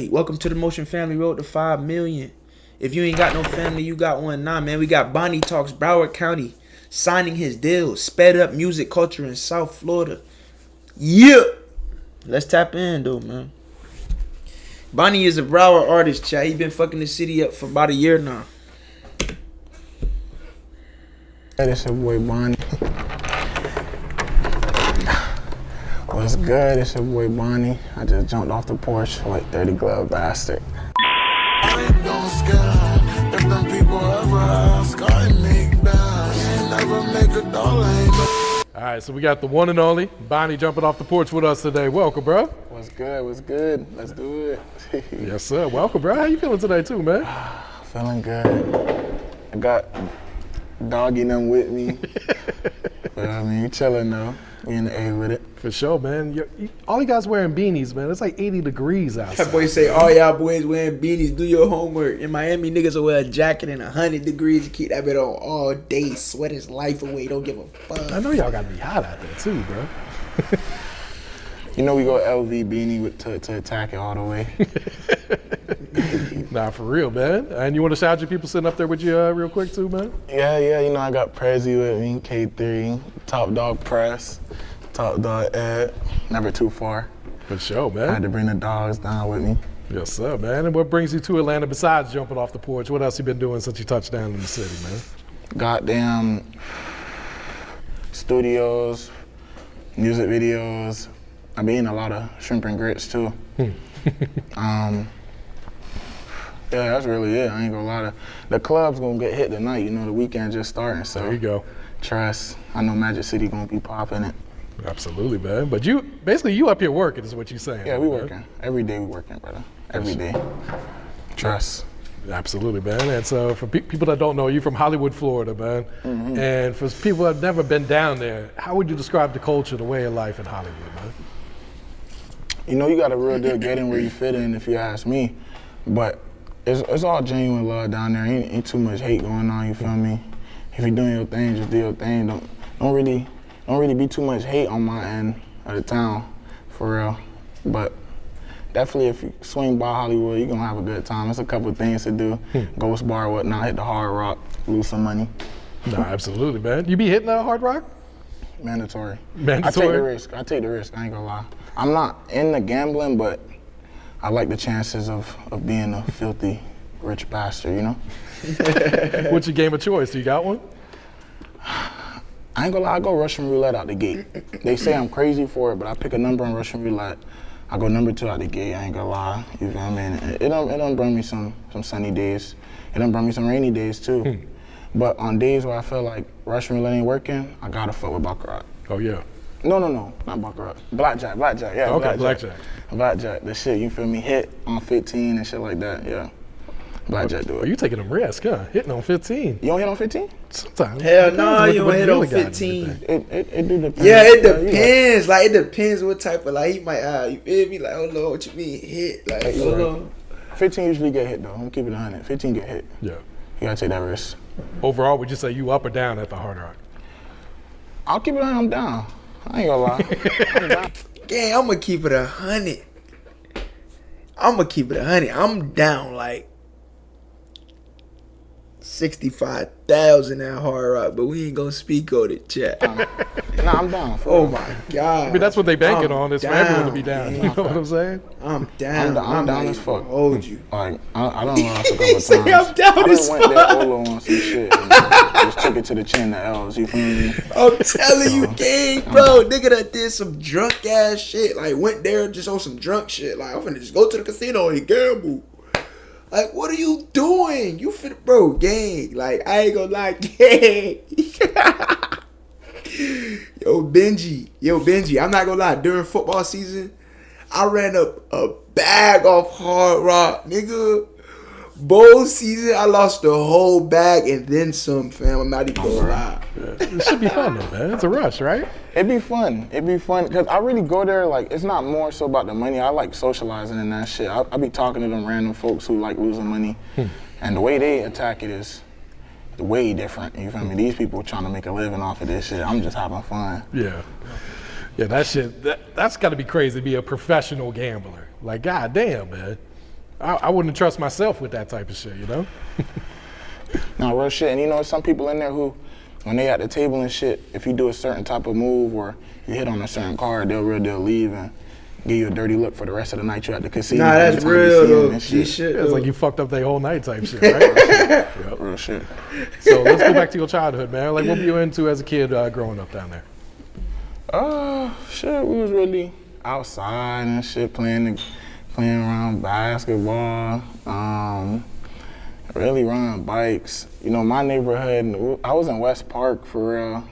Welcome to the Motion Family Road to 5 million. If you ain't got no family, you got one. Nah, man, we got Bani Talks, Broward County, signing his deal, sped up music culture in South Florida. Yeah. Let's tap in, though, man. Bani is a Broward artist, chat. He been fucking the city up for about a year now. Hey, this your boy Bani. What's good? It's your boy Bani. I just jumped off the porch like 30 glove bastard. I ain't gon' scare if them people ever ask. I ain't make bands, ain't never make a dollar. All right, so we got the one and only Bani jumping off the porch with us today. Welcome, bro. What's good? What's good? Let's do it. Yes, sir. Welcome, bro. How you feeling today, too, man? Feeling good. I got doggy them with me. But I mean, you chilling though. We in the A with it. For sure, man. All you guys wearing beanies, man. It's like 80 degrees outside. That boy say, all y'all boys wearing beanies, do your homework. In Miami, niggas will wear a jacket in 100 degrees and keep that bit on all day, sweat his life away, don't give a fuck. I know y'all got to be hot out there, too, bro. You know we go LV beanie to attack it all the way. Nah, for real, man. And you want to shout out your people sitting up there with you real quick, too, man? Yeah, you know I got Prezi with me, K3, Top Dog Press, Top Dog Ed, never too far. For sure, I had man. to bring the dogs down with me. Yes, sir, man. And what brings you to Atlanta besides jumping off the porch? What else you been doing since you touched down in the city, man? Goddamn studios, music videos. I've been eating a lot of shrimp and grits too. Yeah, that's really it. I ain't gonna lie. The club's gonna get hit tonight. You know, the weekend just starting. So There you go. trust. I know Magic City gonna be popping it. Absolutely, man. But you up here working is what you're saying. Yeah, we man. working. Every day we working, brother. Every day. Trust. Absolutely, man. And so for people that don't know, you're from Hollywood, Florida, man. And for people that have never been down there, how would you describe the culture, the way of life in Hollywood, man? You know, you got a real deal getting where you fit in, if you ask me. But it's all genuine love down there. Ain't too much hate going on. You feel me? If you're doing your thing, just do your thing. Don't really be too much hate on my end of the town, for real. But definitely, if you swing by Hollywood, you're gonna have a good time. There's a couple things to do. Ghost bar, whatnot. Hit the Hard Rock, lose some money. No, absolutely, man. You be hitting that Hard Rock? Mandatory. Mandatory? I take the risk. I ain't gonna lie. I'm not into gambling, but I like the chances of being a filthy rich bastard, you know? What's your game of choice? Do you got one? I ain't gonna lie, I go Russian roulette out the gate. They say I'm crazy for it, but I pick a number on Russian roulette. I go number 2 out the gate, I ain't gonna lie. You feel me? It don't bring me some sunny days. It don't bring me some rainy days too. But on days where I feel like Russian roulette ain't working, I gotta fuck with Baccarat. Oh, yeah. No, not Baccarat. Blackjack, yeah. Okay, blackjack. Blackjack, the shit, you feel me? Hit on 15 and shit like that, yeah. Blackjack do Oh, it. you taking them risks, huh? Hitting on 15. You don't hit on 15? Sometimes. Hell no, you don't What hit really on got you 15. today? It do depend. Yeah, it you depends. Like, it depends what type of, like, he might, you feel me? Like, hold on, what you mean hit? Like, Hey, hold right. on. 15 usually get hit though. I'm gonna keep it 100. 15 get hit. Yeah. You gotta take that risk. Overall, would you say you up or down at the Hard Rock? I'll keep it 100. I'm down. I ain't gonna lie. I'm down. Yeah, I'm gonna keep it 100. I'm down like 65,000 at Hard Rock, but we ain't gonna speak on it, chat. Nah, I'm down. Oh my God. I mean, that's what they banking I'm on, is for everyone to down, be down. man. You know what I'm saying? I'm down. I'm down not as even fuck. gonna hold you. Like, I don't know. A couple He of say times. I'm down I as done went there fuck. Olo on some shit. And just took it to the chin, the L's. You feel me? I'm telling you, gang, bro. Nigga that did some drunk ass shit. Like, went there just on some drunk shit. Like, I'm finna just go to the casino and gamble. Like, what are you doing? You finna, bro, gang. Like, I ain't gonna lie, gang. Yo, Benji. I'm not gonna lie. During football season, I ran up a bag off Hard Rock, nigga. Bowl season, I lost the whole bag and then some, fam. I'm not even gonna lie. It should be fun, though, man. It's a rush, right? It'd be fun. Because I really go there, like, it's not more so about the money. I like socializing and that shit. I be talking to them random folks who like losing money. And the way they attack it is way different. You feel me? These people trying to make a living off of this shit. I'm just having fun. Yeah. Yeah, that shit, that's got to be crazy to be a professional gambler. Like, goddamn, man. I wouldn't trust myself with that type of shit, you know? No, real shit. And you know, some people in there who, when they at the table and shit, if you do a certain type of move or you hit on a certain card, they'll leave and give you a dirty look for the rest of the night you at the casino. Nah, that's real though. Shit. It's like you fucked up their whole night type shit, right? Yep. Real shit. So let's go back to your childhood, man. Like, what were you into as a kid growing up down there? Shit, we was really outside and shit, playing around basketball, really riding bikes. You know, my neighborhood, I was in West Park for real,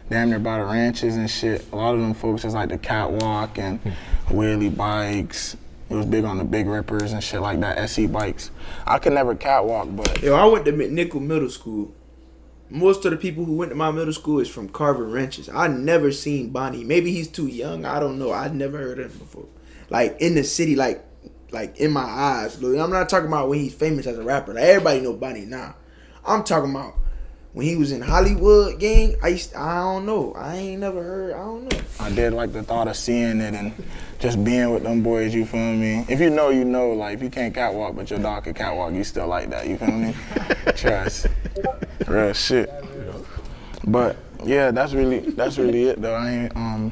damn near by the ranches and shit. A lot of them folks just like the catwalk and wheelie bikes. It was big on the big rippers and shit like that, SE bikes. I could never catwalk, but... Yo, I went to McNichol Middle School. Most of the people who went to my middle school is from Carver Ranches. I never seen Bani. Maybe he's too young. I don't know. I never heard of him before. Like, in the city, like in my eyes. Look, I'm not talking about when he's famous as a rapper. Like, everybody know Bani now. I'm talking about when he was in Hollywood, gang. I don't know. I ain't never heard. I don't know. I did like the thought of seeing it and just being with them boys, you feel me? If you know, you know. Like, if you can't catwalk, but your dog can catwalk, you still like that, you feel me? Trust. Real shit. But yeah, that's really it though. I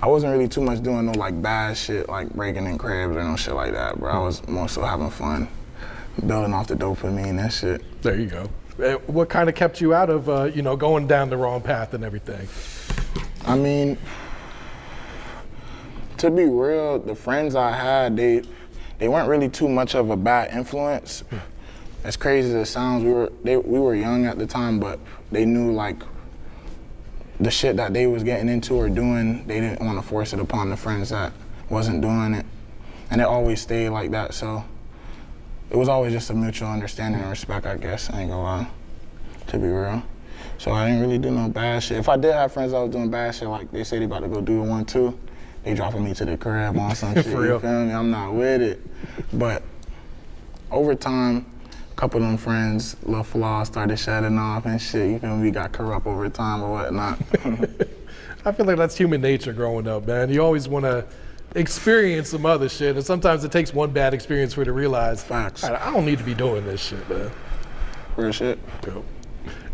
wasn't really too much doing no like bad shit like breaking in cribs or no shit like that, bro. I was more so having fun, building off the dopamine and shit. There you go. What kind of kept you out of going down the wrong path and everything? I mean, to be real, the friends I had, they weren't really too much of a bad influence. As crazy as it sounds, we were young at the time, but they knew like the shit that they was getting into or doing, they didn't want to force it upon the friends that wasn't doing it. And it always stayed like that, so it was always just a mutual understanding and respect, I guess. I ain't gonna lie, to be real. So I didn't really do no bad shit. If I did have friends that was doing bad shit, like they say they about to go do one too, they dropping me to the crib on some shit, For real. You feel me? I'm not with it. But over time, couple of them friends, little flaws started shedding off and shit. You feel me? We got corrupt over time or whatnot. I feel like that's human nature growing up, man. You always want to experience some other shit, and sometimes it takes one bad experience for you to realize, Facts. I don't need to be doing this shit, man. Real shit. Cool.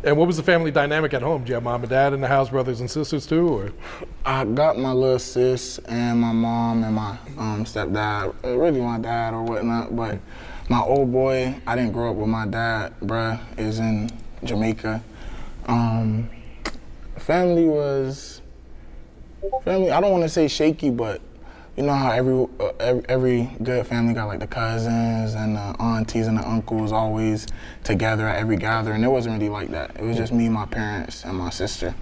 And what was the family dynamic at home? Do you have mom and dad in the house, brothers and sisters too, or? I got my little sis and my mom and my stepdad, really my dad or whatnot, but my old boy, I didn't grow up with my dad, bruh, is in Jamaica. Family, I don't want to say shaky, but you know how every good family got like the cousins and the aunties and the uncles always together at every gathering. It wasn't really like that. It was just me, my parents, and my sister,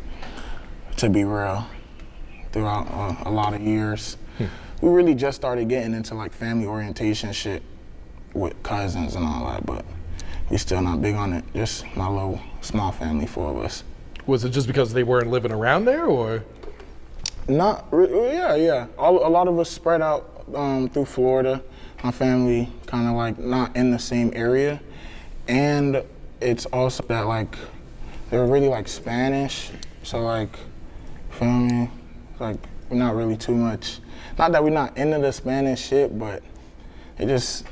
to be real, throughout a lot of years. We really just started getting into like family orientation shit with cousins and all that, but we still not big on it. Just my little small family, 4 of us. Was it just because they weren't living around there, or? Yeah. A lot of us spread out through Florida. My family kind of like not in the same area. And it's also that like, they were really like Spanish. So like, feel me? Like, we're not really too much. Not that we're not into the Spanish shit, but it just,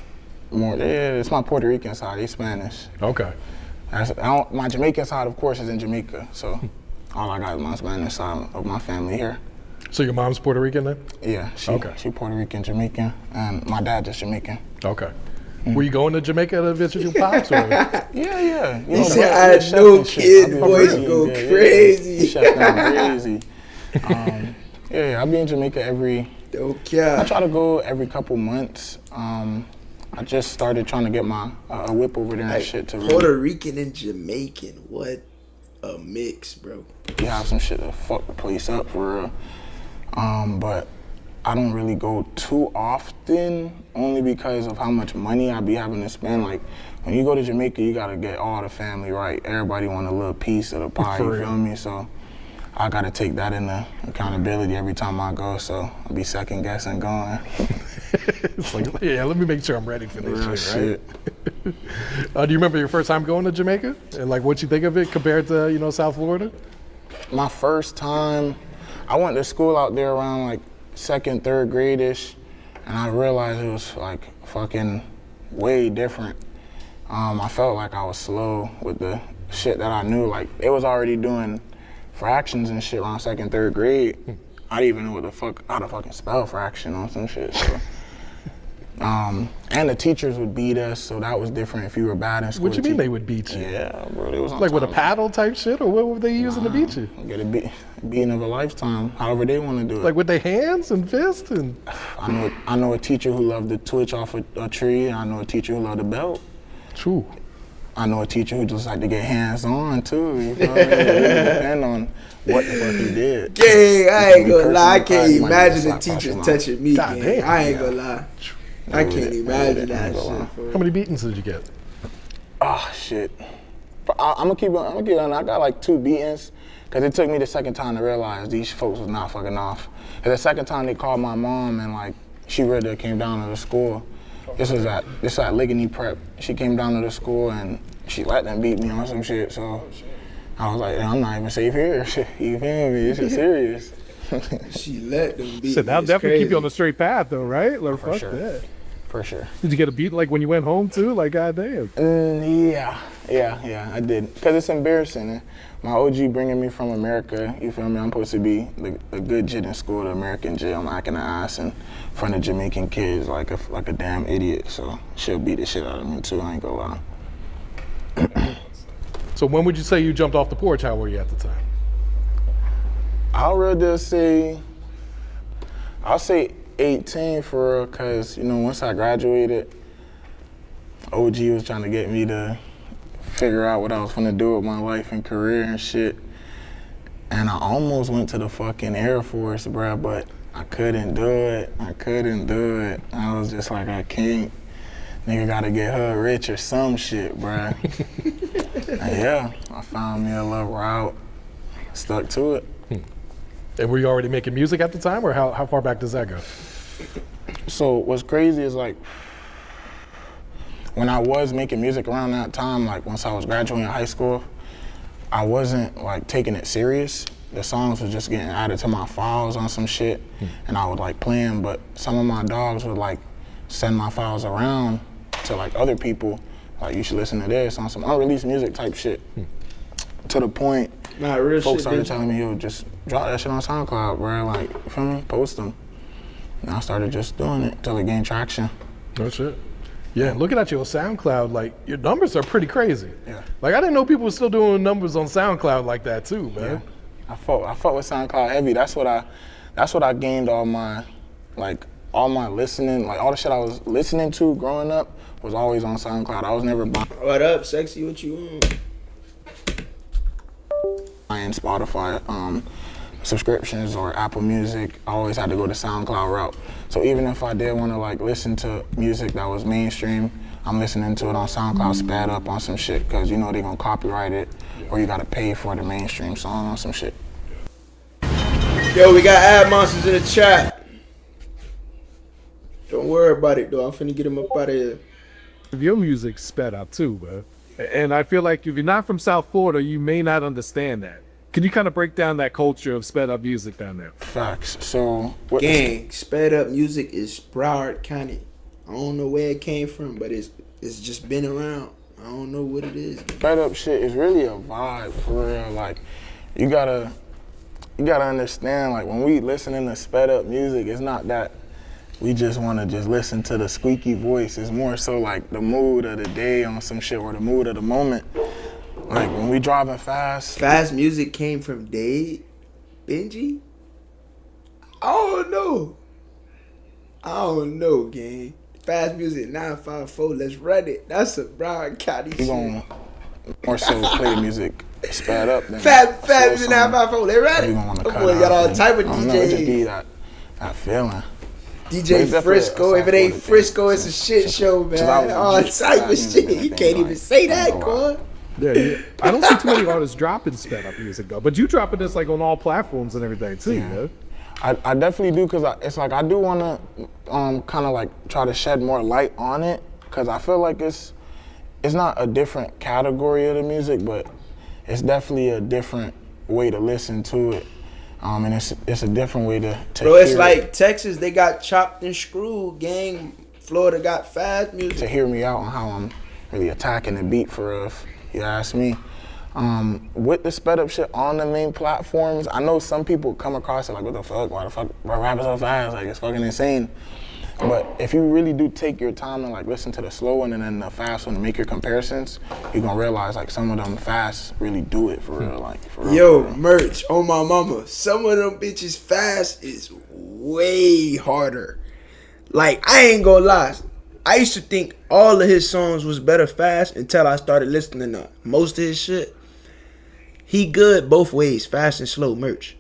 it's my Puerto Rican side, they Spanish. Okay. My Jamaican side, of course, is in Jamaica, so all I got is my Spanish side of my family here. So your mom's Puerto Rican then? Yeah, she Puerto Rican, Jamaican, and my dad just Jamaican. Okay. Were you going to Jamaica to visit your pops? Or? Yeah. You He said, I know kid boys go crazy. Chef down crazy. I be in Jamaica I try to go every couple months. I just started trying to get a whip over there and shit to Puerto Rican and Jamaican, what a mix, bro. You have some shit to fuck the place up for real. But I don't really go too often, only because of how much money I be having to spend. Like, when you go to Jamaica, you gotta get all the family right. Everybody want a little piece of the pie, you feel me? So I gotta take that into accountability every time I go, so I'll be second guessing going. It's like, yeah, let me make sure I'm ready for this Real shit, right? Do you remember your first time going to Jamaica? And like what you think of it compared to, South Florida? My first time, I went to school out there around like 2nd, 3rd grade-ish, and I realized it was like fucking way different. I felt like I was slow with the shit that I knew. Like, they was already doing fractions and shit around 2nd, 3rd grade. I didn't even know how to fucking spell fraction on some shit, so. And the teachers would beat us, so that was different if you were bad in school. What you mean they would beat you? Yeah, bro, they was on Like with a time. paddle type shit, or what were they using to beat you? Get a beating of a lifetime, however they want to do it. Like with their hands and fists and. I know a teacher who loved to twitch off a tree. I know a teacher who loved to belt. True. I know a teacher who just like to get hands on too. You feel me? It really depend on what the fuck he did. Gang, I ain't gonna lie. I Cursing can't in class, imagine the might get teachers slapped touching me. God Gang. damn. I ain't gonna lie. I can't imagine that ain't gonna lie. shit. How many beatings did you get? Oh shit. But I'm gonna keep on. I got like 2 beatings, cause it took me the second time to realize these folks was not fucking off. Cause the second time they called my mom and like she really came down to the school. This was at Ligony Prep. She came down to the school and she let them beat me on some shit. So I was like, I'm not even safe here. You feel me? This is serious. She let them beat Shit, me. that'll It's definitely keep crazy. you on the straight path, though, right? Like, For fuck sure. that. For sure. Did you get a beat like when you went home too? Like, goddamn. Yeah, I did. Cause it's embarrassing. My OG bringing me from America, you feel me? I'm supposed to be the good jit in school, the American jit. I'm acting an ass in front of Jamaican kids like a damn idiot. So she'll beat the shit out of me too, I ain't gonna lie. So when would you say you jumped off the porch? How were you at the time? I'll say 18 for real, cause you know, once I graduated, OG was trying to get me to figure out what I was gonna do with my life and career and shit. And I almost went to the fucking Air Force, bruh, but I couldn't do it. I was just like, I can't. Nigga gotta get her rich or some shit, bruh. And yeah, I found me a little route, stuck to it. And were you already making music at the time, or how far back does that go? So what's crazy is like, when I was making music around that time, like once I was graduating high school, I wasn't like taking it serious. The songs was just getting added to my files on some shit, and I would like play them, but some of my dogs would like send my files around to like other people, like you should listen to this on some unreleased music type shit. To the point, Nah, real folks shit. started bitch. telling me, yo, just drop that shit on SoundCloud, bro. Like, you feel me? Post them. And I started just doing it till it gained traction. Oh shit. Yeah, looking at your SoundCloud, like your numbers are pretty crazy. Yeah. Like I didn't know people were still doing numbers on SoundCloud like that too, man. Yeah. I fought with SoundCloud heavy. That's what I gained all my listening, like all the shit I was listening to growing up was always on SoundCloud. I was never What up, sexy? What you want? buying Spotify subscriptions or Apple Music. I always had to go the SoundCloud route. So even if I did want to like listen to music that was mainstream, I'm listening to it on SoundCloud sped up on some shit, because you know they're gonna copyright it, or you gotta pay for the mainstream song on some shit. Yo, we got ad monsters in the chat. Don't worry about it though. I'm finna get him up out of here. Your music sped up too, bro. And I feel like if you're not from South Florida, you may not understand that. Can you kind of break down that culture of sped up music down there? Facts. So what Gang, sped up music is Broward County. I don't know where it came from, but it's just been around. I don't know what it is. sped up shit is really a vibe for real. Like you gotta understand, like when we listening to sped up music, it's not that we just want to just listen to the squeaky voice. It's more so like the mood of the day on some shit, or the mood of the moment. Like when we driving fast. Fast music came from Dave Benji? I don't know, gang. Fast music 954, let's run it. That's a Broward County We shit. gonna more so play the music sped up than Fast slow music song. 954, let's run We it. gonna wanna That cut boy out got all and- type of I don't know, it just be DJs. that feeling. DJ It's definitely Frisco. a If it ain't South Florida Frisco, thing. it's a shit show, Since I man. was All a G, type of fast shit. music You been can't even like- say I that, ain't gonna lie. Corn. Yeah. I don't see too many artists dropping sped up music though, but you dropping this like on all platforms and everything too, man. I definitely do, because it's like I do want to kind of like try to shed more light on it, because I feel like it's not a different category of the music, but it's definitely a different way to listen to it, and it's a different way to Bro, it's hear like it. Texas, they got chopped and screwed, gang. Florida got fast to music. hear me out on how I'm really attacking the beat for real, if you ask me. With the sped up shit on the main platforms, I know some people come across it like, what the fuck, why the fuck, we're rapping so fast, like it's fucking insane. But if you really do take your time and like listen to the slow one and then the fast one and make your comparisons, you're gonna realize like some of them fast really do it for real, like for real. Yo, for real. merch on my mama. Some of them bitches fast is way harder. Like, I ain't gonna lie. I used to think all of his songs was better fast until I started listening to most of his shit. He good both ways, fast and slow, merch.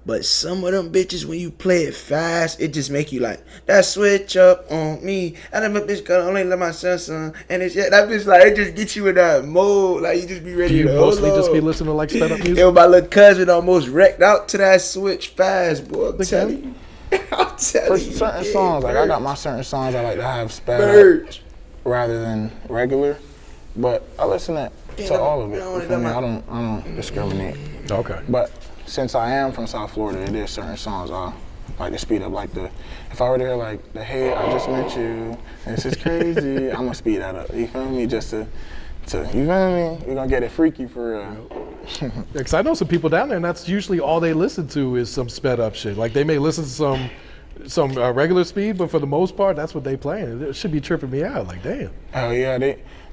But some of them bitches, when you play it fast, it just make you like, that switch up on me. And I'm a bitch gonna only let my son. And it's that bitch like, it just gets you in that mode. Like, you just be ready Do you to mostly hold just be on. listening to like sped up music? Yo, my little cousin almost wrecked out to that switch fast, boy. I'm Okay. telling you. I'm For telling you. certain yeah, songs, like I merch. got my certain songs I like to have sped up Merch. rather than regular. But I listen to all of it. Yeah, You feel me? I don't discriminate. Okay. But since I am from South Florida, there's certain songs I like to speed up. Like if I were to hear like the "Hey, I just met you, this is crazy," I'm gonna speed that up. You feel me? Just to you feel me? We're gonna get it freaky for real. Because I know some people down there, and that's usually all they listen to is some sped up shit. Like they may listen to some regular speed, but for the most part, that's what they playing. It should be tripping me out. Like, damn. Hell yeah,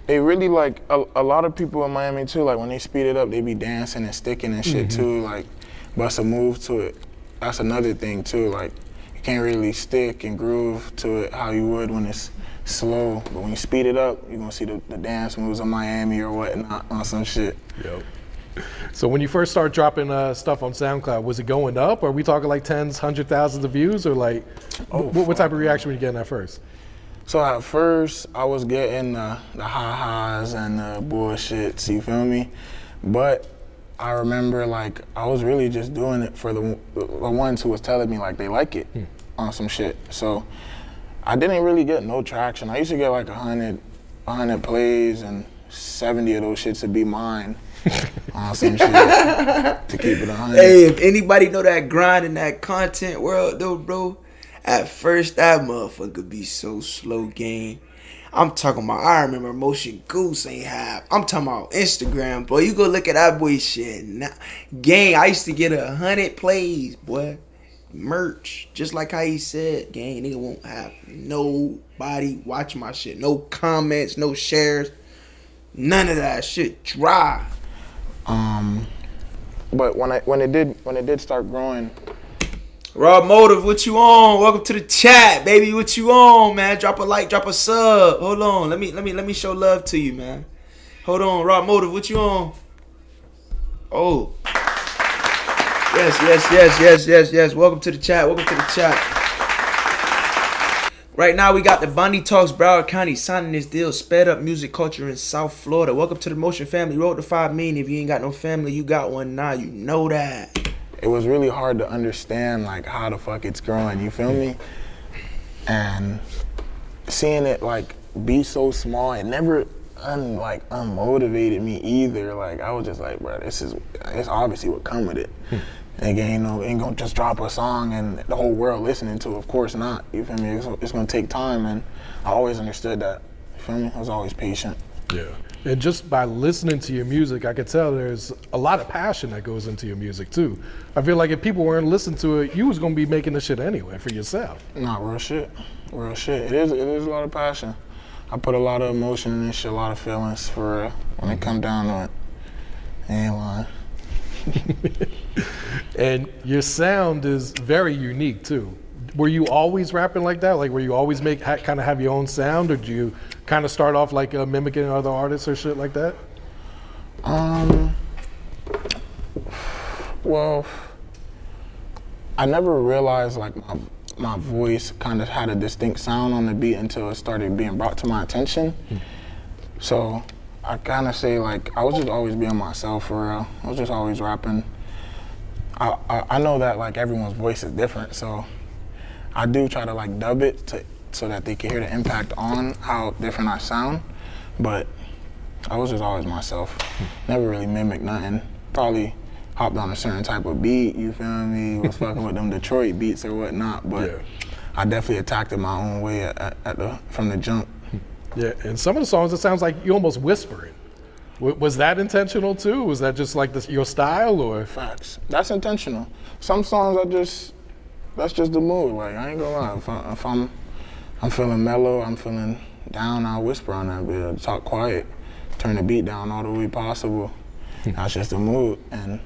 they really like a lot of people in Miami too. Like when they speed it up, they be dancing and sticking and shit too. Like bust a move to it. That's another thing too. Like you can't really stick and groove to it how you would when it's slow. But when you speed it up, you're gonna see the dance moves of Miami or whatnot on some shit. Yep. So when you first started dropping stuff on SoundCloud, was it going up? Or are we talking like tens, 100,000s of views, or like what type of reaction were you getting at first? So at first, I was getting the ha-has and the bullshits, you feel me? But I remember like I was really just doing it for the ones who was telling me like they like it on some shit. So I didn't really get no traction. I used to get like 100 plays and 70 of those shits would be mine on some shit to keep it 100. Hey, if anybody know that grind in that content world though, bro, at first that motherfucker be so slow, gang. I'm talking about, I remember MotionGoose ain't have. I'm talking about Instagram, boy. You go look at that boy shit now. Gang, I used to get 100 plays, boy. Merch. Just like how he said, gang, nigga won't have nobody watch my shit. No comments, no shares. None of that shit. Dry. But when it did start growing, Raw Motive, what you on? Welcome to the chat, baby. What you on, man? Drop a like, drop a sub. Hold on. Let me show love to you, man. Hold on, Raw Motive, what you on? Oh. Yes. Welcome to the chat. Right now, we got the Bani Talks Broward County signing this deal, sped up music culture in South Florida. Welcome to the Motion family. Road to 5 million. If you ain't got no family, you got one now. You know that. it was really hard to understand like how the fuck it's growing, you feel me? And seeing it like be so small, it never unmotivated me either. Like I was just like, bro, it's obviously what come with it. Again, you know, ain't gonna just drop a song and the whole world listening to it. Of course not. You feel me? It's gonna take time, and I always understood that. You feel me? I was always patient. Yeah. And just by listening to your music, I could tell there's a lot of passion that goes into your music too. I feel like if people weren't listening to it, you was gonna be making the shit anyway for yourself. Nah, real shit. Real shit. It is a lot of passion. I put a lot of emotion in this shit, a lot of feelings for real. When it come down to it. I ain't lying. And your sound is very unique too. Were you always rapping like that? Like, were you always kind of have your own sound, or do you kind of start off like mimicking other artists or shit like that? Well, I never realized like my voice kind of had a distinct sound on the beat until it started being brought to my attention. So I kind of say like I was just always being myself for real. I was just always rapping. I know that like everyone's voice is different, so I do try to like dub it so that they can hear the impact on how different I sound. But I was just always myself. Never really mimicked nothing. Probably hopped on a certain type of beat, you feel me? Was fucking with them Detroit beats or whatnot, but I definitely attacked it my own way from the jump. Yeah, and some of the songs, it sounds like you almost whispering. Was that intentional too? Was that just like your style, or? Facts. That's intentional. Some songs that's just the mood. Like, I ain't gonna lie. If I'm feeling mellow, I'm feeling down, I'll whisper on that bit. Talk quiet, turn the beat down all the way possible. That's just the mood. And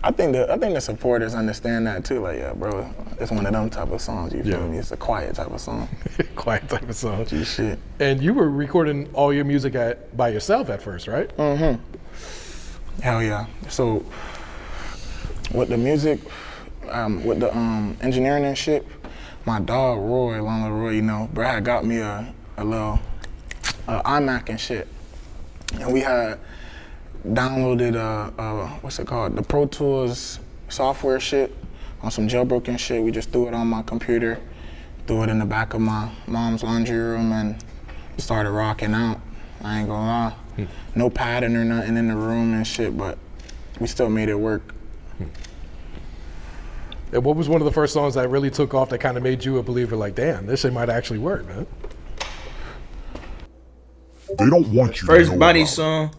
I think the supporters understand that too. Like, yeah, bro, it's one of them type of songs. You feel me? It's a quiet type of song. Quiet type of song. Gee, shit. And you were recording all your music by yourself at first, right? Mm-hmm. Hell yeah. So with the music, with the engineering and shit, my dog Roy, Lon Leroy, you know, Brad got me a little iMac and shit, and we had downloaded what's it called, the Pro Tools software shit on some jailbroken shit. We just threw it on my computer, threw it in the back of my mom's laundry room, and started rocking out. I ain't gonna lie. No padding or nothing in the room and shit, but we still made it work. And what was one of the first songs that really took off that kind of made you a believer, like, damn, this shit might actually work, man? They don't want you First to know Bani about it. song.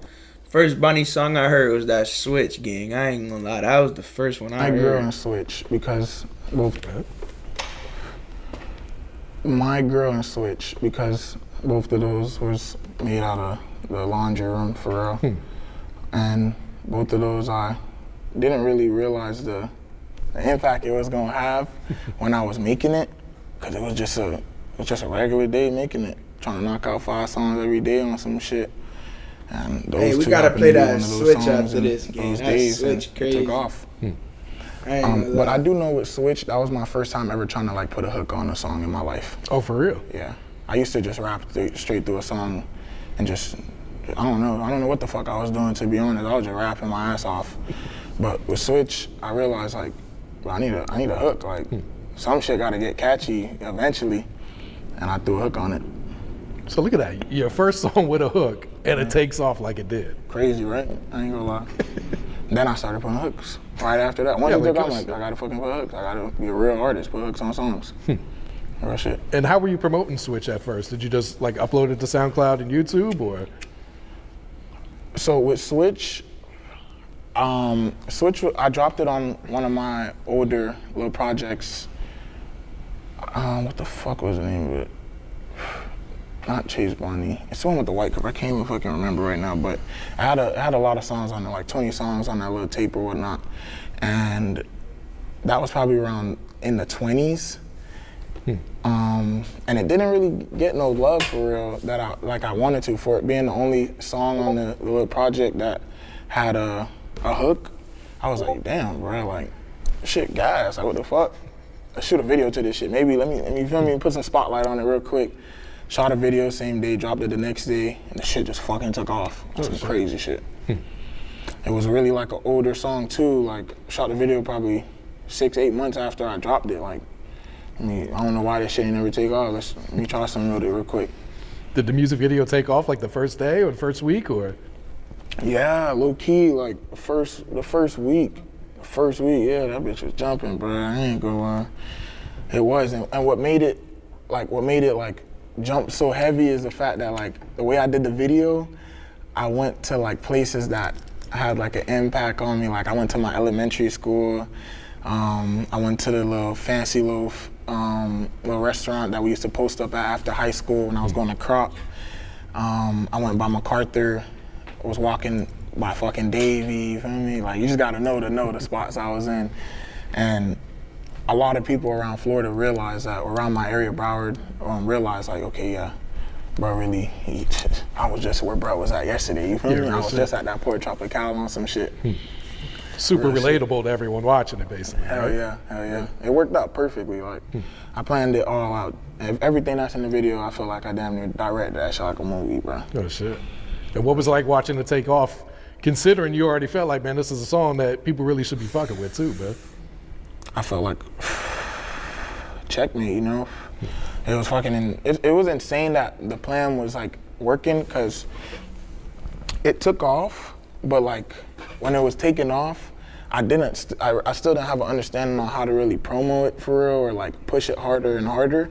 First Bani song I heard was that Switch Gang. I ain't gonna lie, that was the first one I My girl heard. and Switch, because both. My girl and Switch, because both of those was made out of the laundry room for real. And both of those I didn't really realize the impact it was gonna have when I was making it, because it was just a regular day making it, trying to knock out 5 songs every day on some shit. And those Hey, we two gotta happened play to be that one of those Switch songs after in this game. those That days, Switch and crazy. it took off. I ain't gonna But lie. I do know with Switch, that was my first time ever trying to like put a hook on a song in my life. Oh, for real? Yeah, I used to just rap straight through a song, and just I don't know what the fuck I was doing, to be honest. I was just rapping my ass off. But with Switch, I realized like, well, I need a hook. Like, some shit got to get catchy eventually, and I threw a hook on it. So look at that. Your first song with a hook, and it takes off like it did. Crazy, right? I ain't gonna lie. Then I started putting hooks. Right after that, once Yeah, it took, like I'm Goose. like, I gotta fucking put hooks. I gotta be a real artist, put hooks on songs. Real shit. And how were you promoting Switch at first? Did you just like upload it to SoundCloud and YouTube, or? So with Switch, I dropped it on one of my older little projects. What the fuck was the name of it? Not Chase Bani. It's the one with the white cover. I can't even fucking remember right now, but I had a lot of songs on there, like 20 songs on that little tape or whatnot. And that was probably around in the 20s. And it didn't really get no love for real that I wanted to, for it being the only song on the little project that had a hook. I was like, damn, bro, like, shit, guys, like, what the fuck? Let's shoot a video to this shit. Maybe let me feel me, put some spotlight on it real quick. Shot a video same day, dropped it the next day, and the shit just fucking took off. Some crazy shit. It was really like an older song too. Like, shot the video probably 6-8 months after I dropped it. Like, I don't know why this shit ain't never take off. Let me try something with it real quick. Did the music video take off like the first day or the first week, or? Yeah, low key, like the first week, yeah, that bitch was jumping, bro. I ain't gonna lie. It was, and what made it jump so heavy is the fact that like the way I did the video, I went to like places that had like an impact on me. Like, I went to my elementary school. I went to the little fancy little restaurant that we used to post up at after high school when I was going to Crop. I went by MacArthur. I was walking by fucking Davie, you feel me? Like, you just gotta know the spots I was in. And a lot of people around Florida realized that, around my area, Broward, realized like, okay, yeah, bro, really, I was just where bro was at yesterday, you feel me? I was just at that Port Tropical on some shit. Super Real relatable shit. to everyone watching it, basically. Hell right? yeah. It worked out perfectly. Like, I planned it all out. Everything that's in the video, I feel like I damn near directed that shit like a movie, bro. Oh shit. And what was it like watching it take off, considering you already felt like, man, this is a song that people really should be fucking with too, man? I felt like checkmate, you know? It was fucking, it was insane that the plan was like working, because it took off, but like when it was taking off, I still didn't have an understanding on how to really promo it for real or like push it harder and harder.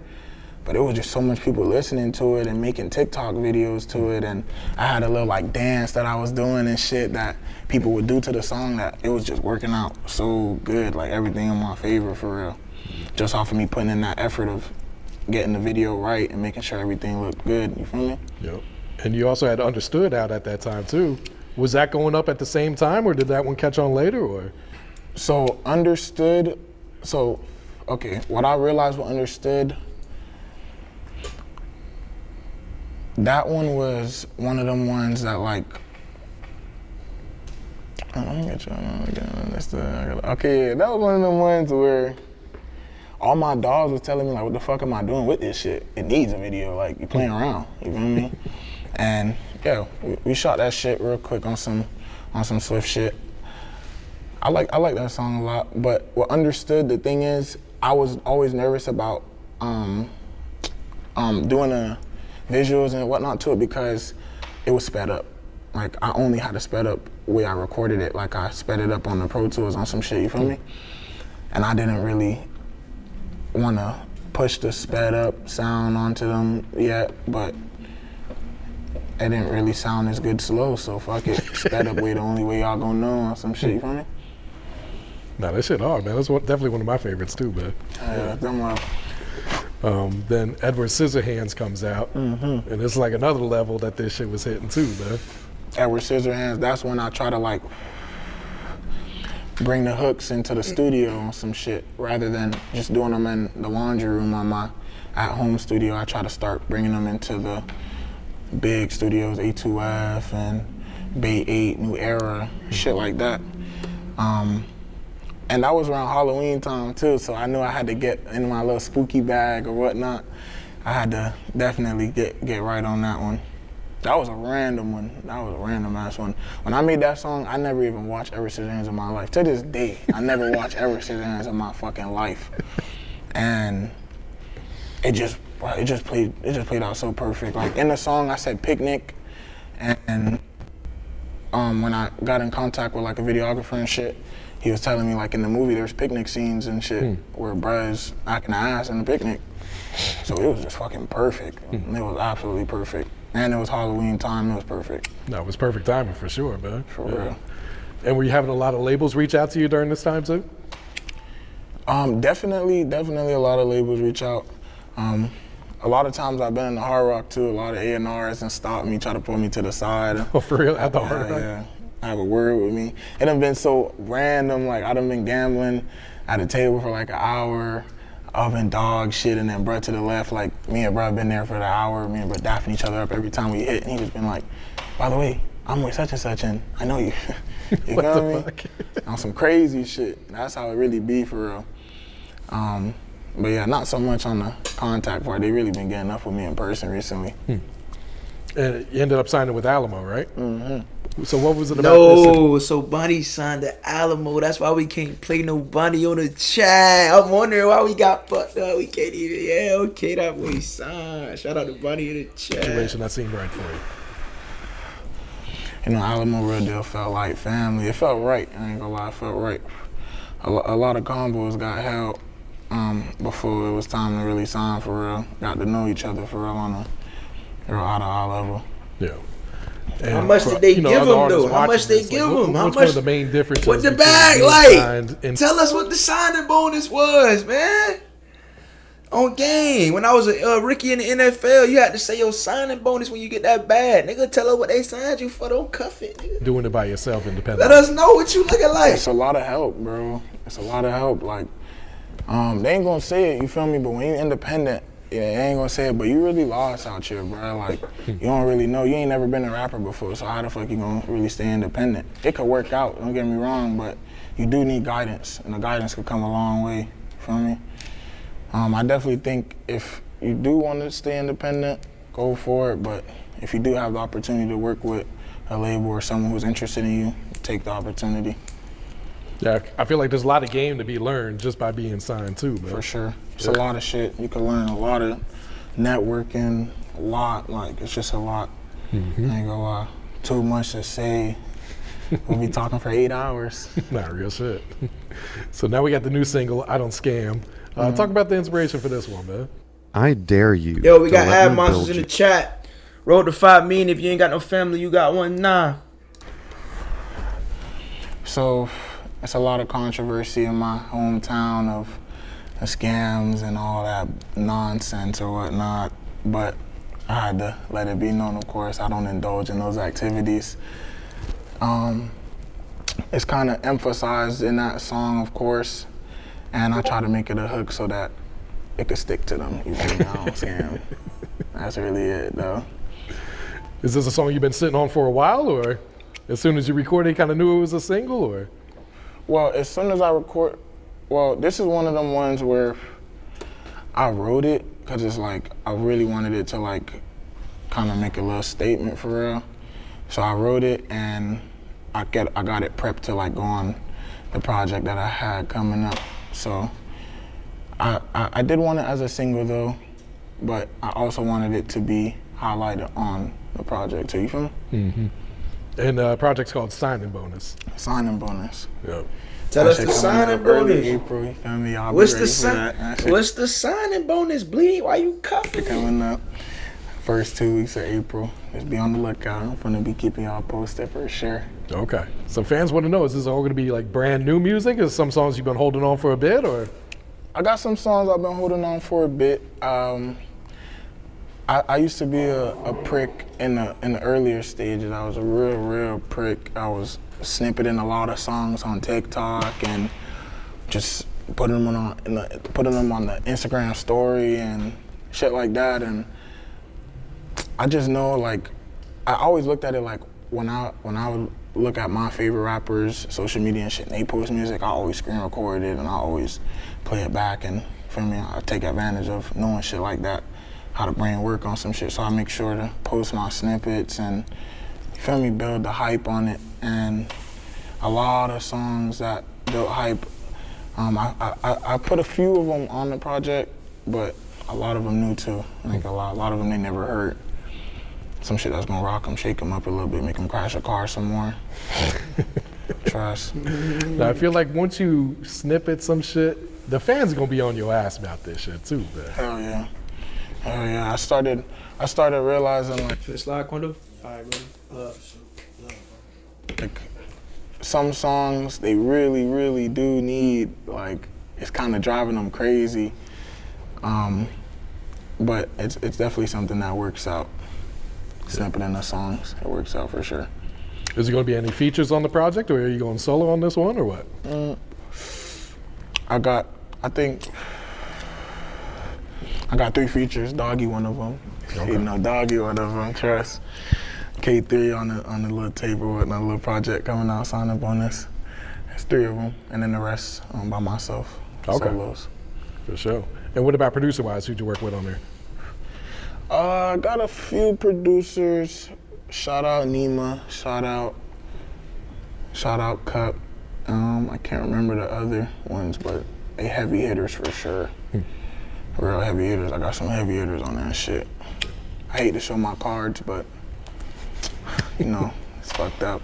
But it was just so much people listening to it and making TikTok videos to it, and I had a little like dance that I was doing and shit that people would do to the song that it was just working out so good, like everything in my favor for real. Just off of me putting in that effort of getting the video right and making sure everything looked good, you feel me? Yep. And you also had Understood out at that time too. Was that going up at the same time, or did that one catch on later, or? So Understood, okay, what I realized with Understood, that one was one of them ones that like, okay, yeah, that was one of them ones where all my dogs was telling me like, what the fuck am I doing with this shit? It needs a video, like you playing around, you feel me? And yeah, we shot that shit real quick on some Swift shit. I like that song a lot, but what Understood, the thing is, I was always nervous about doing the visuals and whatnot to it because it was sped up. Like I only had to sped up the way I recorded it. Like I sped it up on the Pro Tools on some shit, you feel me? And I didn't really want to push the sped up sound onto them yet, but it didn't really sound as good slow, so fuck it. Sped up way the only way y'all gonna know on some shit, you feel me? Nah, that shit hard, man. That's definitely one of my favorites too, man. Yeah, them Then Edward Scissorhands comes out, and it's like another level that this shit was hitting too, man. Edward Scissorhands, that's when I try to like bring the hooks into the studio on some shit rather than just doing them in the laundry room on my at-home studio. I try to start bringing them into the big studios, A2F and Bay 8, New Era, shit like that. And that was around Halloween time too, so I knew I had to get in my little spooky bag or whatnot. I had to definitely get right on that one. That was a random one. That was a random ass one. When I made that song, I never even watched Edward Scissorhands in my life. To this day, I never watched Edward Scissorhands in my fucking life. And it just played out so perfect. Like in the song, I said picnic, and when I got in contact with like a videographer and shit, he was telling me like in the movie there's picnic scenes and shit where bruh's acting ass in the picnic. So it was just fucking perfect. It was absolutely perfect. And it was Halloween time, it was perfect. No, it was perfect timing for sure, man. For real. And were you having a lot of labels reach out to you during this time too? Definitely a lot of labels reach out. A lot of times I've been in the hard rock too, a lot of A&Rs and stopped me, try to pull me to the side. Oh, for real? At the hard rock? Yeah. I have a word with me. It done been so random, like I done been gambling at a table for like an hour, up in dog shit, and then bruh to the left, like me and bruh been there for the hour, me and bruh dapping each other up every time we hit, and he just been like, by the way, I'm with such and such, and I know you. You What feel the me? fuck? On some crazy shit. That's how it really be for real. But yeah, not so much on the contact part. They really been getting up with me in person recently. And you ended up signing with Alamo, right? So what was it about No, so Bani signed the Alamo. That's why we can't play no Bani on the chat. I'm wondering why we got fucked up. We can't even. Yeah, okay, that boy signed. Shout out to Bani in the chat. situation that seemed right for you? You know, Alamo Real Deal felt like family. It felt right. I ain't gonna lie, it felt right. A lot of combos got held before it was time to really sign for real. Got to know each other for real on a real eye level. Yeah. And How much did they give him other artists though? How much watching they this, give like, him? How what's much? one of the main differences? What the between bag being like? signed and Tell us what the signing bonus was, man. On game, when I was a rookie in the NFL, you had to say your signing bonus when you get that bag. Nigga, tell her what they signed you for. Don't cuff it, nigga. doing it by yourself independently? Let us know what you looking like. It's a lot of help, bro. It's a lot of help. Like, they ain't gonna say it, you feel me? But when you independent, yeah, they ain't gonna say it, but you really lost out here, bro. Like, you don't really know. You ain't never been a rapper before, so how the fuck you gonna really stay independent? It could work out, don't get me wrong, but you do need guidance, and the guidance could come a long way, you feel me? I definitely think if you do want to stay independent, go for it, but if you do have the opportunity to work with a label or someone who's interested in you, take the opportunity. Yeah, I feel like there's a lot of game to be learned just by being signed too, man. For sure. It's a lot of shit. You can learn a lot of networking, a lot. Like, it's just a lot. I ain't gonna lie. Too much to say. We'll be talking for 8 hours. Nah, real shit. So now we got the new single, I Don't Scam. Talk about the inspiration for this one, man. I dare you. Yo, we to got let ad me monsters build in the you. chat. Road to 5 million. If you ain't got no family, you got one. Nah. So it's a lot of controversy in my hometown of the scams and all that nonsense or whatnot, but I had to let it be known, of course, I don't indulge in those activities. It's kind of emphasized in that song, of course, and I try to make it a hook so that it could stick to them. You feel me? I don't scam. That's really it, though. Is this a song you've been sitting on for a while, or as soon as you recorded, you kind of knew it was a single, or? Well, as soon as I record, well, this is one of them ones where I wrote it because it's like I really wanted it to like kind of make a little statement for real. So I wrote it and I got it prepped to like go on the project that I had coming up. So I did want it as a single though, but I also wanted it to be highlighted on the project too. You feel me? Mm-hmm. And the project's called Signing Bonus. Signing bonus. Yep. Tell us the signing early bonus. April. You feel me? I'll What's be the ready for that. That shit What's the signing bonus, Bleed? Why you cuffing me? coming up. First 2 weeks of April. Just be on the lookout. I'm gonna be keeping y'all posted for sure. Okay. So fans want to know, is this all going to be like brand new music? Is some songs you've been holding on for a bit, or? I got some songs I've been holding on for a bit. I used to be a prick in the earlier stages. I was a real prick. I was snippeting a lot of songs on TikTok and just putting them on the Instagram story and shit like that. And I just know, like, I always looked at it like when I would look at my favorite rappers, social media and shit, and they post music, I always screen record it and I always play it back. And for me, I take advantage of knowing shit like that, how the brain work on some shit. So I make sure to post my snippets and, you feel me, build the hype on it. And a lot of songs that built hype, I put a few of them on the project, but a lot of them new too. Like a lot of them they never heard. Some shit that's gonna rock them, shake them up a little bit, make them crash a car some more. Trust. Now, I feel like once you snippet some shit, the fans are going to be on your ass about this shit too, man. Hell yeah. Hell yeah. I started realizing like For the slide, Quando? All right, ready? like some songs they really do need, like it's kind of driving them crazy, but it's definitely something that works out. Snipping in the songs, it works out for sure. Is there going to be any features on the project, or are you going solo on this one, or what? I think I got 3 features. Doggy one of them. Okay. You know, Doggy one of them. Trust. K3 on the little table with another little project coming out, signing bonus. There's 3 of them, and then the rest by myself. Okay. Solos. For sure. And what about producer-wise? Who'd you work with on there? I got a few producers. Shout out Nima. Shout out Cup. I can't remember the other ones, but they heavy hitters for sure. Real heavy hitters. I got some heavy hitters on that shit. I hate to show my cards, but you know, it's fucked up.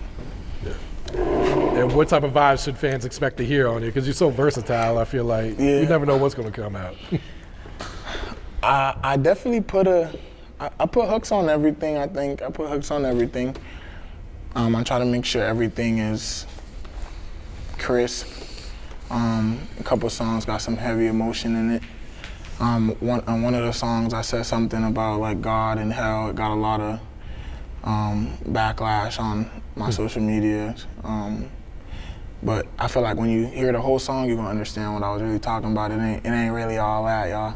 And what type of vibes should fans expect to hear on you? Because you're so versatile, I feel like Yeah. you never know what's going to come out. I definitely I put hooks on everything, I think. I put hooks on everything. I try to make sure everything is crisp. A couple songs got some heavy emotion in it. On one of the songs, I said something about like God and hell. It got a lot of backlash on my social media. But I feel like when you hear the whole song, you're gonna understand what I was really talking about. It ain't really all that, y'all.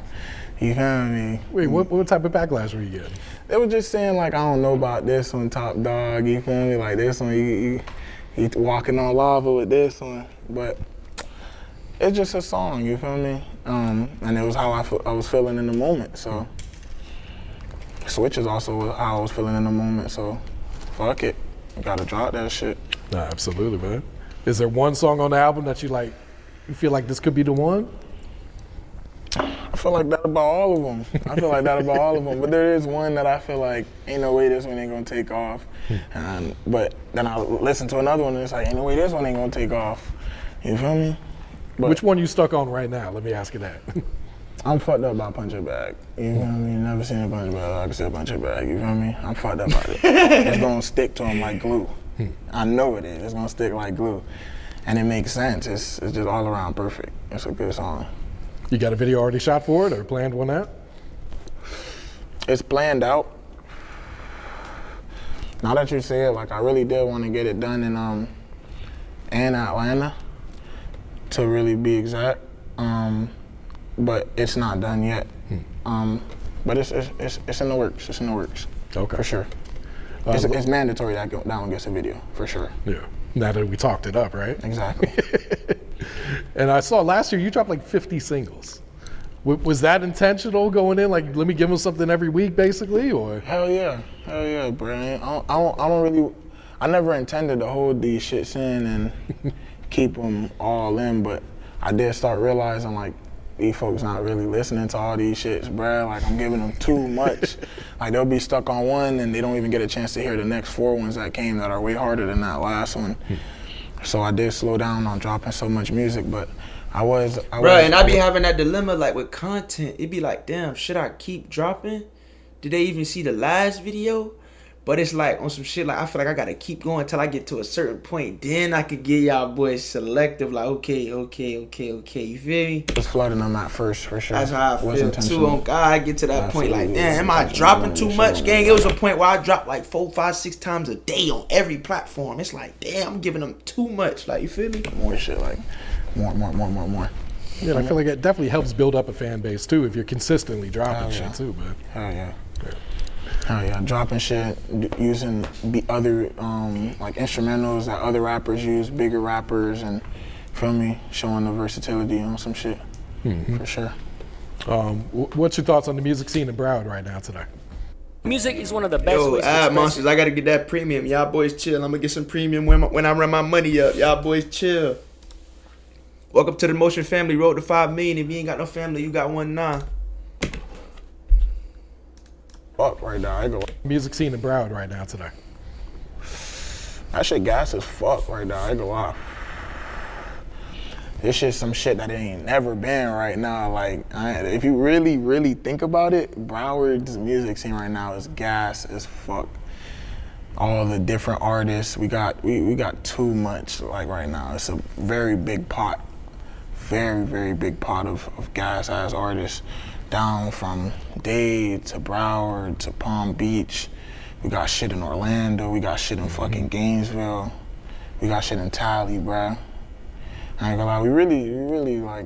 You feel me? Wait, what type of backlash were you getting? They were just saying like, I don't know about this one, Top Dog. You feel me? Like this one, you walking on lava with this one. But it's just a song. You feel me? And it was how I was feeling in the moment. So Switch is also how I was feeling in the moment. So fuck it, you gotta drop that shit. Nah, absolutely, man. Is there one song on the album that you feel like this could be the one? I feel like that about all of them. But there is one that I feel like, ain't no way this one ain't gonna take off. But then I listen to another one and it's like, ain't no way this one ain't gonna take off. You feel me? But Which one you stuck on right now? Let me ask you that. I'm fucked up by Punch It Bag. You feel me? Never seen a Punch It Bag. I can see a Punch It Bag. You feel me? I'm fucked up by it. It's gonna stick to him like glue. I know it is. It's gonna stick like glue. And it makes sense. It's just all around perfect. It's a good song. You got a video already shot for it or planned one out? It's planned out. Now that you say it, like I really did want to get it done in Atlanta, to really be exact. But it's not done yet. But it's in the works. It's in the works. Okay. For sure. It's mandatory that one gets a video, for sure. Yeah. Now that we talked it up, right? Exactly. And I saw last year you dropped like 50 singles. Was that intentional going in? Like, let me give them something every week, basically, or? Hell yeah, Brian. I never intended to hold these shits in and keep them all in, but I did start realizing like these folks not really listening to all these shits, bruh. Like I'm giving them too much. Like they'll be stuck on one and they don't even get a chance to hear the next 4 ones that came that are way harder than that last one. So I did slow down on dropping so much music, but I was. And I be having that dilemma like with content. It'd be like, damn, should I keep dropping? Did they even see the last video? But it's like on some shit like I feel like I gotta keep going till I get to a certain point. Then I could get y'all boys selective. Like okay. You feel me? Just flooding them at first for sure. That's how I feel too. Intentional. On God, I get to that point like, Absolutely. damn, am I dropping too much, gang? It was a point where I dropped like 4, 5, 6 times a day on every platform. It's like, damn, I'm giving them too much. Like you feel me? More shit, like more. Yeah, and I feel like it definitely helps build up a fan base too if you're consistently dropping shit too, man. Hell yeah. Hell yeah, dropping shit, using other like instrumentals that other rappers use, bigger rappers, and feel me, showing the versatility on some shit, for sure. What's your thoughts on the music scene in Broward right now today? Music is one of the best ways to express monsters, I gotta get that premium. Y'all boys chill. I'm gonna get some premium when I run my money up. Y'all boys chill. Welcome to the Motion family. Road to 5 million. If you ain't got no family, you got one now. Fuck right now, I go. Music scene in Broward right now today. That shit gas as fuck right now, I go lie. This shit some shit that ain't never been right now. Like, if you really, really think about it, Broward's music scene right now is gas as fuck. All the different artists, we got too much like right now. It's a very big pot, very, very big pot of gas ass artists. Down from Dade to Broward to Palm Beach. We got shit in Orlando. We got shit in fucking Gainesville. We got shit in Tally, bruh. I ain't gonna lie, we really like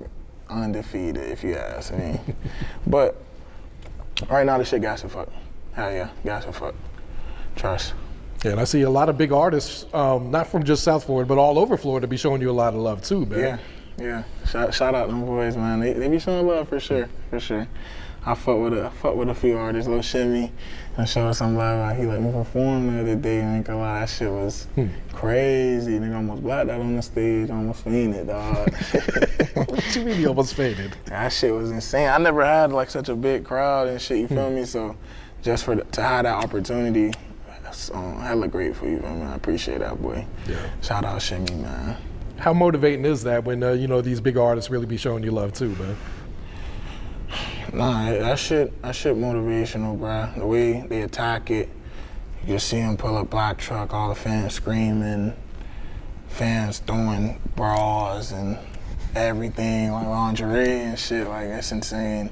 undefeated if you ask me. But right now the shit gas and fuck. Hell yeah, gas and fuck. Trust. Yeah, and I see a lot of big artists, not from just South Florida, but all over Florida, be showing you a lot of love too, man. Yeah. Shout out them boys, man. They be showing love for sure. I fuck with a few artists, Lil Shimmy, and showed some love. He let me perform the other day, and ain't gonna lie, that shit was crazy. Nigga almost blacked out on the stage, almost fainted, dog. What you mean you almost fainted? That shit was insane. I never had like such a big crowd and shit, you feel me? So just to have that opportunity, that's hella grateful, you feel me? I appreciate that, boy. Yeah. Shout out Shimmy, man. How motivating is that when these big artists really be showing you love too, man? Nah, that shit motivational, bruh. The way they attack it, you just see them pull up black truck, all the fans screaming, fans throwing bras and everything, like lingerie and shit. Like that's insane.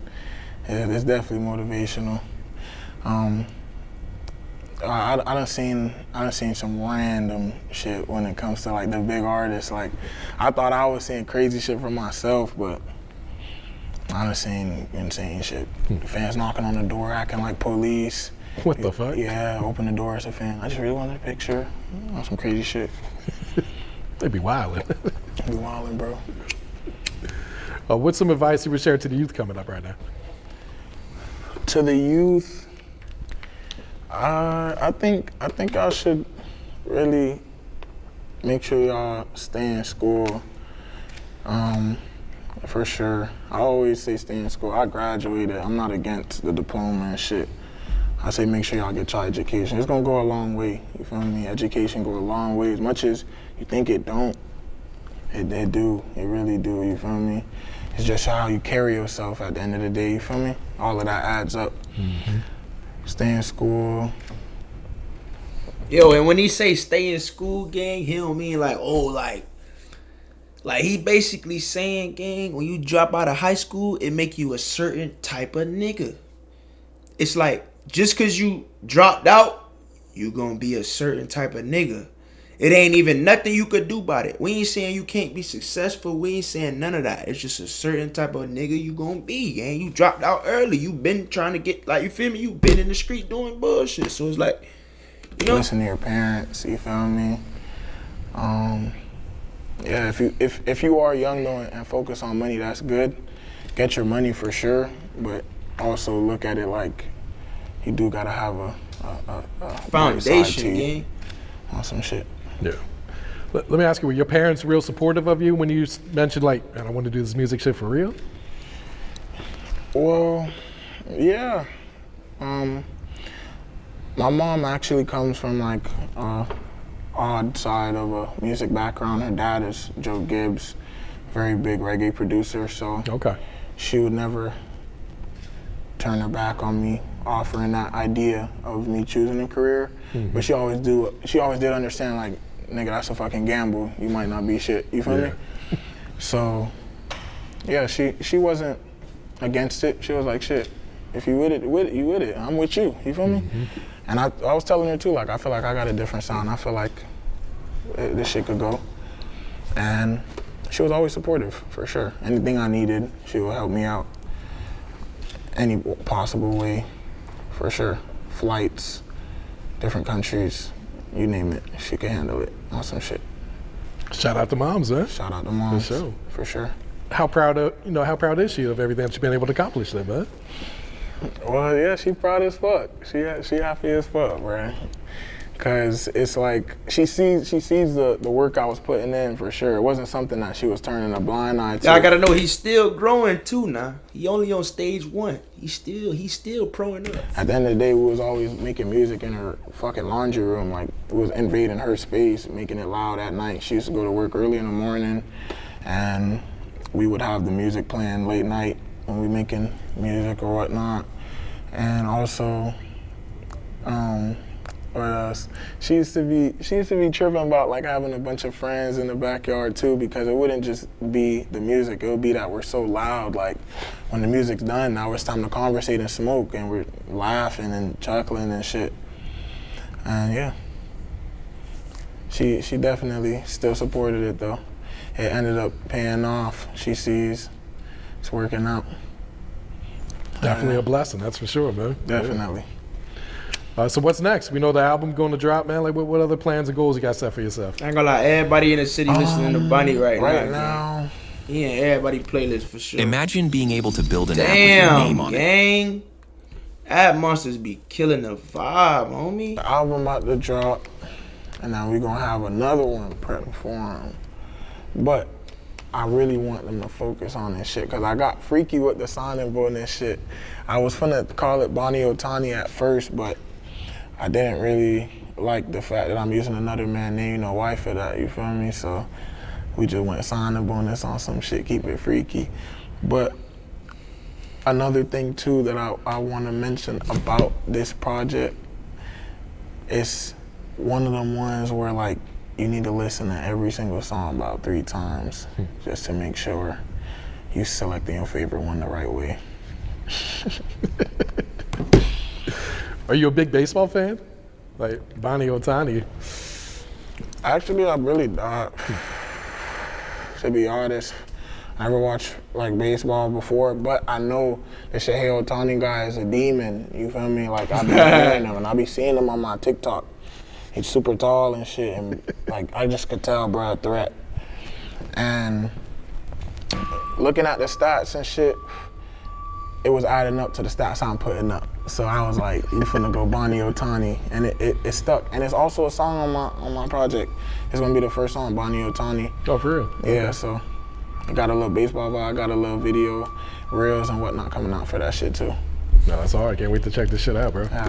It's definitely motivational. I done seen some random shit when it comes to like the big artists. Like I thought I was seeing crazy shit for myself, but I done seen insane shit. Fans knocking on the door, acting like police. What the fuck? Yeah, open the door as a fan. I just really wanted a picture on some crazy shit. They be wildin'. Be wildin', bro. What's some advice you would share to the youth coming up right now? To the youth, I think y'all should really make sure y'all stay in school. For sure. I always say stay in school. I graduated. I'm not against the diploma and shit. I say make sure y'all get your education. It's gonna go a long way, you feel me? Education go a long way. As much as you think it don't, it do. It really do, you feel me? It's just how you carry yourself at the end of the day, you feel me? All of that adds up. Stay in school. Yo, and when he say stay in school, gang, he don't mean like, oh, like he basically saying, gang, when you drop out of high school, it make you a certain type of nigga. It's like, just cause you dropped out, you gonna be a certain type of nigga. It ain't even nothing you could do about it. We ain't saying you can't be successful. We ain't saying none of that. It's just a certain type of nigga you gonna be, gang. You dropped out early. You been trying to get, like, you feel me? You been in the street doing bullshit. So it's like, you know. Listen to your parents, you feel me? Yeah, if you are young though and focus on money, that's good. Get your money for sure, but also look at it like you do gotta have a Foundation, gang. On some shit. Yeah. Let me ask you, were your parents real supportive of you when you mentioned, like, I want to do this music shit for real? Well, yeah. My mom actually comes from like odd side of a music background. Her dad is Joe Gibbs, very big reggae producer, so Okay. she would never turn her back on me offering that idea of me choosing a career. But she always did understand, like, nigga, that's a fucking gamble. You might not be shit. You feel me? So yeah, she wasn't against it. She was like, shit, if you with it, you with it. I'm with you. You feel me? And I was telling her too, like, I feel like I got a different sound. I feel like this shit could go. And she was always supportive, for sure. Anything I needed, she would help me out. Any possible way, for sure. Flights, different countries, you name it, she could handle it on some shit. Shout out to moms, man. Shout out to moms, For sure. for sure. How proud is she of everything that you've been able to accomplish there, man? Well, yeah, she proud as fuck. She happy as fuck, bro. Cause it's like she sees the work I was putting in, for sure. It wasn't something that she was turning a blind eye to. I gotta know he's still growing too now. He only on stage 1. He's still growing up. At the end of the day, we was always making music in her fucking laundry room. Like, we was invading her space, making it loud at night. She used to go to work early in the morning, and we would have the music playing late night when we making music or whatnot. And also, what else? She used to be tripping about, like, having a bunch of friends in the backyard too, because it wouldn't just be the music. It would be that we're so loud. Like, when the music's done, now it's time to conversate and smoke, and we're laughing and chuckling and shit. And yeah, she definitely still supported it though. It ended up paying off. She sees it's working out. Definitely a blessing, that's for sure, man. Definitely. So what's next? We know the album going to drop, man. Like, what other plans and goals you got set for yourself? I ain't gonna lie, everybody in the city listening to Bani right Right now. now, He in everybody playlist for sure. Imagine being able to build an app with your name Damn, on it. gang. Ad Monsters be killing the vibe, homie. the album about to drop, and then we gonna have another one prepped for him. But I really want them to focus on this shit, cause I got freaky with the signing board and this shit. I was finna call it Bani Otani at first, but I didn't really like the fact that I'm using another man's name, why for that, you feel me? So we just went signing bonus on some shit, keep it freaky. But another thing too that I want to mention about this project is one of them ones where, like, you need to listen to every single song about 3 times just to make sure you selecting your favorite one the right way. Are you a big baseball fan? Like Bani Otani? Actually, I'm really not. To be honest, I never watched, like, baseball before, but I know the Shohei Ohtani guy is a demon. You feel me? Like, I be hearing him and I be seeing him on my TikTok. He's super tall and shit, and, like, I just could tell, bro, a threat. And looking at the stats and shit, it was adding up to the stats I'm putting up. So I was like, you finna go Bani Otani, and it stuck. And it's also a song on my project. It's gonna be the first song, Bani Otani. Oh, for real? Yeah, so I got a little baseball vibe. I got a little video, reels and whatnot coming out for that shit too. No, that's all right. Can't wait to check this shit out, bro. All right.